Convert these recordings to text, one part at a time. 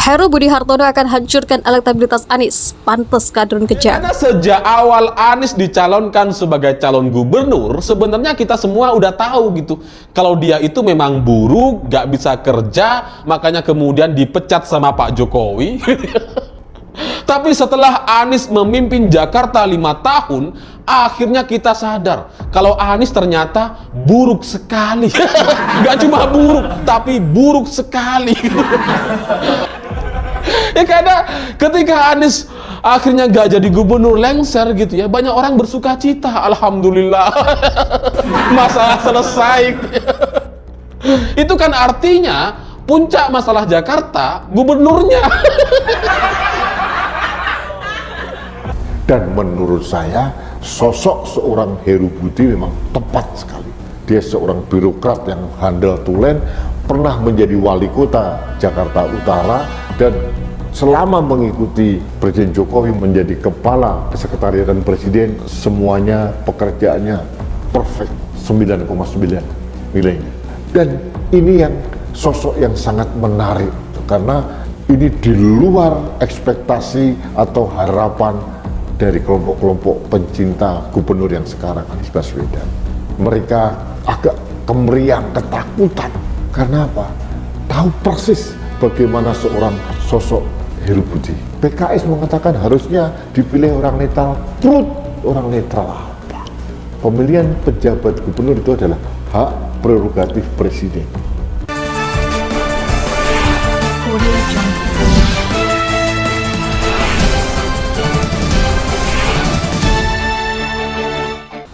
Heru Budi Hartono akan hancurkan elektabilitas Anies, pantes kadrun kejam. Karena sejak awal Anies dicalonkan sebagai calon gubernur, sebenarnya kita semua udah tahu gitu, kalau dia itu memang buruk, gak bisa kerja, makanya kemudian dipecat sama Pak Jokowi. Tapi setelah Anies memimpin Jakarta 5 tahun, akhirnya kita sadar kalau Anies ternyata buruk sekali. Gak cuma buruk, tapi buruk sekali. Ya karena ketika Anies akhirnya gak jadi gubernur, lengser gitu ya, banyak orang bersuka cita, alhamdulillah. Masalah selesai. Itu kan artinya puncak masalah Jakarta gubernurnya. Dan menurut saya sosok seorang Heru Budi memang tepat sekali. Dia seorang birokrat yang handal tulen, pernah menjadi wali kota Jakarta Utara, dan selama mengikuti Presiden Jokowi menjadi kepala sekretariatan Presiden, semuanya pekerjaannya perfect, 9,9 nilainya. Dan ini yang sosok yang sangat menarik, karena ini di luar ekspektasi atau harapan dari kelompok-kelompok pencinta gubernur yang sekarang, Anies Baswedan. Mereka agak kemeriang, ketakutan. Karena apa? Tahu persis bagaimana seorang sosok Heru Budi. PKS mengatakan harusnya dipilih orang netral. Trut, orang netral apa? Pemilihan pejabat gubernur itu adalah hak prerogatif presiden.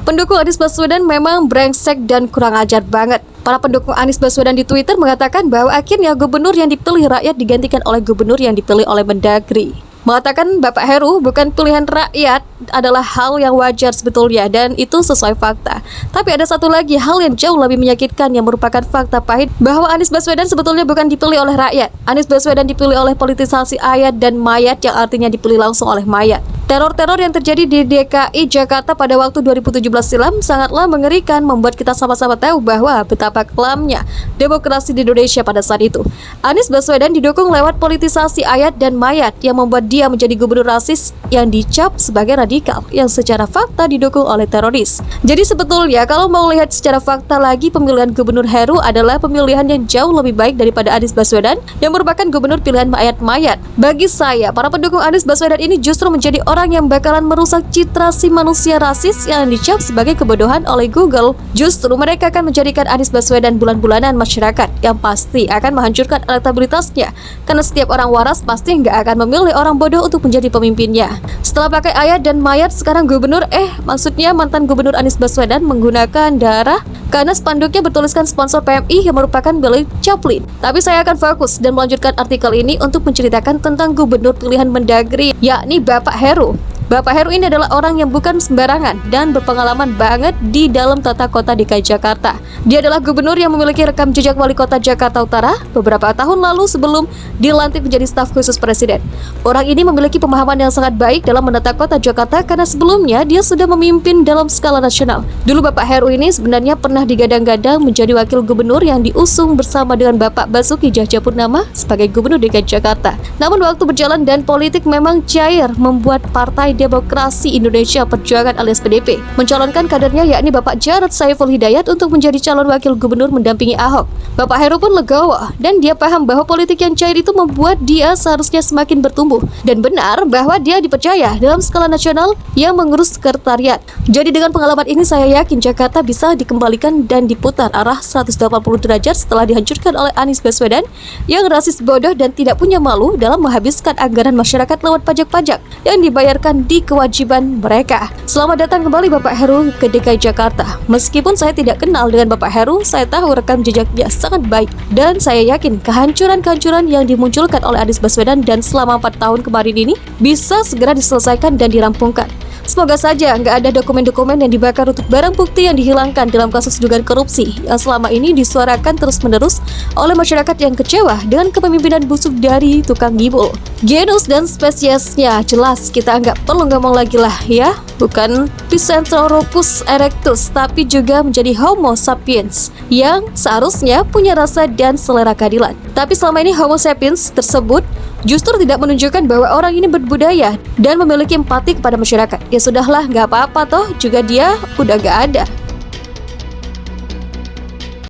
Pendukung Anies Baswedan memang brengsek dan kurang ajar banget. Para pendukung Anies Baswedan di Twitter mengatakan bahwa akhirnya gubernur yang dipilih rakyat digantikan oleh gubernur yang dipilih oleh Mendagri. Mengatakan Bapak Heru bukan pilihan rakyat adalah hal yang wajar sebetulnya dan itu sesuai fakta. Tapi ada satu lagi hal yang jauh lebih menyakitkan yang merupakan fakta pahit bahwa Anies Baswedan sebetulnya bukan dipilih oleh rakyat. Anies Baswedan dipilih oleh politisasi ayat dan mayat yang artinya dipilih langsung oleh mayat. Teror-teror yang terjadi di DKI Jakarta pada waktu 2017 silam sangatlah mengerikan, membuat kita sama-sama tahu bahwa betapa kelamnya demokrasi di Indonesia pada saat itu. Anies Baswedan didukung lewat politisasi ayat dan mayat yang membuat dia menjadi gubernur rasis yang dicap sebagai radikal yang secara fakta didukung oleh teroris. Jadi sebetulnya kalau mau lihat secara fakta lagi, pemilihan gubernur Heru adalah pemilihan yang jauh lebih baik daripada Anies Baswedan yang merupakan gubernur pilihan mayat-mayat. Bagi saya, para pendukung Anies Baswedan ini justru menjadi orang yang bakalan merusak citra si manusia rasis yang dicap sebagai kebodohan oleh Google. Justru mereka akan menjadikan Anies Baswedan bulan-bulanan masyarakat yang pasti akan menghancurkan elektabilitasnya, karena setiap orang waras pasti nggak akan memilih orang bodoh untuk menjadi pemimpinnya. Setelah pakai ayat dan mayat, sekarang gubernur maksudnya mantan gubernur Anies Baswedan menggunakan darah karena spanduknya bertuliskan sponsor PMI yang merupakan Billy Chaplin. Tapi saya akan fokus dan melanjutkan artikel ini untuk menceritakan tentang gubernur pilihan Mendagri, yakni Bapak Heru. Bapak Heru ini adalah orang yang bukan sembarangan dan berpengalaman banget di dalam tata kota DKI Jakarta. Dia adalah gubernur yang memiliki rekam jejak wali kota Jakarta Utara beberapa tahun lalu sebelum dilantik menjadi staf khusus presiden. Orang ini memiliki pemahaman yang sangat baik dalam menata kota Jakarta karena sebelumnya dia sudah memimpin dalam skala nasional. Dulu Bapak Heru ini sebenarnya pernah digadang-gadang menjadi wakil gubernur yang diusung bersama dengan Bapak Basuki Cahayapurnama sebagai gubernur DKI Jakarta. Namun waktu berjalan dan politik memang cair, membuat Partai Demokrasi Indonesia Perjuangan alias PDP mencalonkan kadernya yakni Bapak Jarod Saiful Hidayat untuk menjadi calon wakil gubernur mendampingi Ahok. Bapak Heru pun legowo dan dia paham bahwa politik yang cair itu membuat dia seharusnya semakin bertumbuh, dan benar bahwa dia dipercaya dalam skala nasional yang mengurus sekretariat. Jadi dengan pengalaman ini saya yakin Jakarta bisa dikembalikan dan diputar arah 180 derajat setelah dihancurkan oleh Anies Baswedan yang rasis, bodoh dan tidak punya malu dalam menghabiskan anggaran masyarakat lewat pajak-pajak yang dibayarkan di kewajiban mereka. Selamat datang kembali Bapak Heru ke DKI Jakarta. Meskipun saya tidak kenal dengan Bapak Heru, saya tahu rekam jejaknya sangat baik dan saya yakin kehancuran-kehancuran yang dimunculkan oleh Anies Baswedan dan selama 4 tahun kemarin ini bisa segera diselesaikan dan dirampungkan. Semoga saja nggak ada dokumen-dokumen yang dibakar untuk barang bukti yang dihilangkan dalam kasus dugaan korupsi yang selama ini disuarakan terus-menerus oleh masyarakat yang kecewa dengan kepemimpinan busuk dari tukang gibul. Genus dan spesiesnya jelas kita nggak perlu ngomong lagi lah ya, bukan Pithecanthropus erectus tapi juga menjadi Homo sapiens yang seharusnya punya rasa dan selera keadilan. Tapi selama ini Homo sapiens tersebut justru tidak menunjukkan bahwa orang ini berbudaya dan memiliki empati kepada masyarakat. Ya sudahlah, nggak apa-apa toh, juga dia udah gak ada.